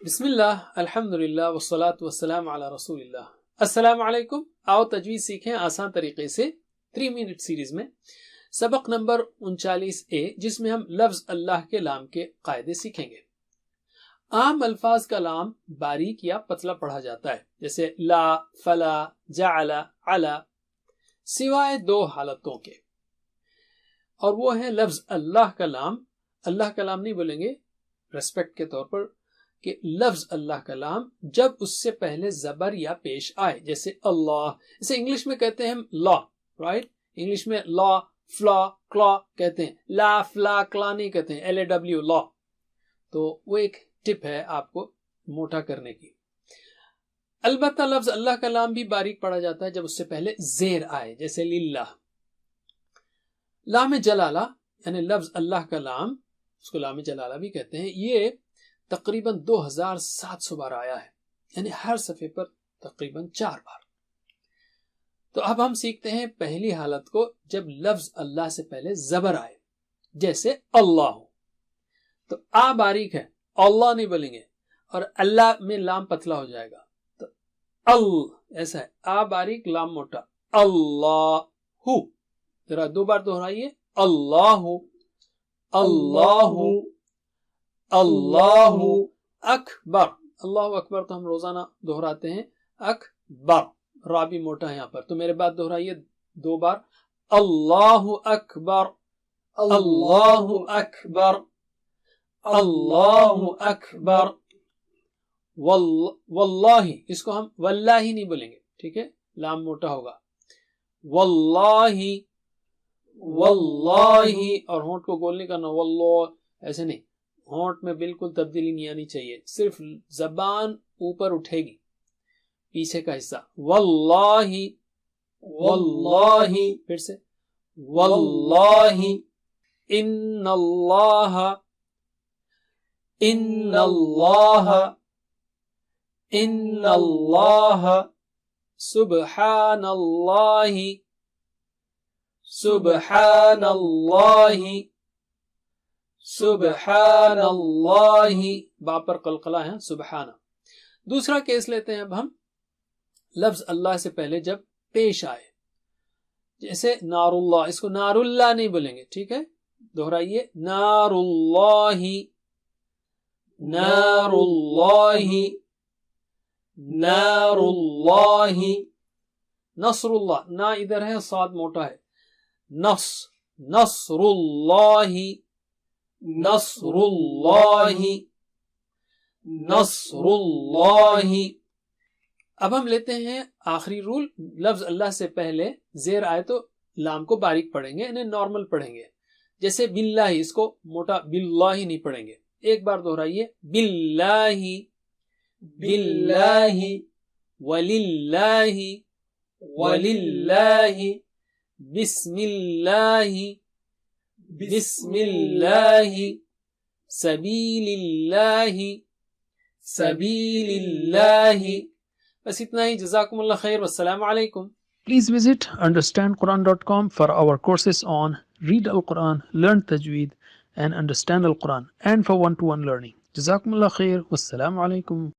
بسم اللہ الحمدللہ والصلاة والسلام علی رسول اللہ. السلام علیکم. آؤ تجوید سیکھیں آسان طریقے سے 3 منٹ سیریز میں. سبق نمبر 39A جس میں ہم لفظ اللہ کے لام کے قاعدے سیکھیں گے. عام الفاظ کا لام باریک یا پتلا پڑھا جاتا ہے جیسے لا، فلا، جعل، علا، سوائے 2 حالتوں کے، اور وہ ہے لفظ اللہ کا لام. اللہ کا لام نہیں بولیں گے ریسپیکٹ کے طور پر، کہ لفظ اللہ کا لام جب اس سے پہلے زبر یا پیش آئے، جیسے اللہ. اسے انگلش میں کہتے ہیں لا، رائٹ؟ انگلش میں لا، فلا، کلا کہتے ہیں، لا، فلا، کلا نہیں کہتے ہیں، LAW لا. تو وہ ایک ٹپ ہے آپ کو موٹا کرنے کی. البتہ لفظ اللہ کا لام بھی باریک پڑا جاتا ہے جب اس سے پہلے زیر آئے، جیسے للہ. لام جلالہ یعنی لفظ اللہ کا لام، اس کو لام جلالہ بھی کہتے ہیں، یہ تقریباً 2700 بار آیا ہے، یعنی ہر صفحے پر تقریباً 4 بار. تو اب ہم سیکھتے ہیں پہلی حالت کو جب لفظ اللہ سے پہلے زبر آئے، جیسے اللہ. تو آ باریک ہے، اللہ نہیں بولیں گے، اور اللہ میں لام پتلا ہو جائے گا. تو ایسا ہے، آ باریک لام موٹا، اللہ. ذرا 2 بار دہرائیے، اللہ، اللہ، اللہ اکبر. اللہ اکبر تو ہم روزانہ دہراتے ہیں، اکبر را بھی موٹا ہے یہاں پر. تو میرے بعد دہرائیے 2 بار، اللہ اکبر، اللہ اکبر، اللہ اکبر. واللہ، اس کو ہم واللہ نہیں بولیں گے، ٹھیک ہے، لام موٹا ہوگا. واللہ، واللہ، اور ہونٹ کو گول نہیں کرنا، واللہ ایسے نہیں، ہونٹ میں بالکل تبدیلی نہیں آنی چاہیے، صرف زبان اوپر اٹھے گی، پیچھے کا حصہ. واللہ، واللہ، پھر سے واللہ. ان اللہ، ان اللہ، ان اللہ. سبحان اللہ، سبحان اللہ، سبحان اللہ. با پر قلقلہ ہے، سبحانہ. دوسرا کیس لیتے ہیں اب ہم، لفظ اللہ سے پہلے جب پیش آئے، جیسے نار اللہ. اس کو نار اللہ نہیں بولیں گے، ٹھیک ہے، دہرائیے، نار اللہ، نار اللہ، نار اللہ. نصر اللہ، نا ادھر ہے، صاد موٹا ہے، نصر اللہ، نصر اللہ، نصر اللہ. اب ہم لیتے ہیں آخری رول، لفظ اللہ سے پہلے زیر آئے تو لام کو باریک پڑھیں گے، انہیں نارمل پڑھیں گے، جیسے باللہ. اس کو موٹا باللہ نہیں پڑھیں گے. ایک بار دہرائیے، باللہ، باللہ، وللہ، وللہ، بسم اللہ، بسم اللہ، سبیل اللہ، سبیل اللہ. بس اتنا ہی. جزاکم اللہ خیر، والسلام علیکم. Please visit understandquran.com for our courses on Read Al-Quran, Learn Tajweed and Understand Al-Quran, and for one-to-one learning. Jazakum Allah khair. Wassalamu alaikum.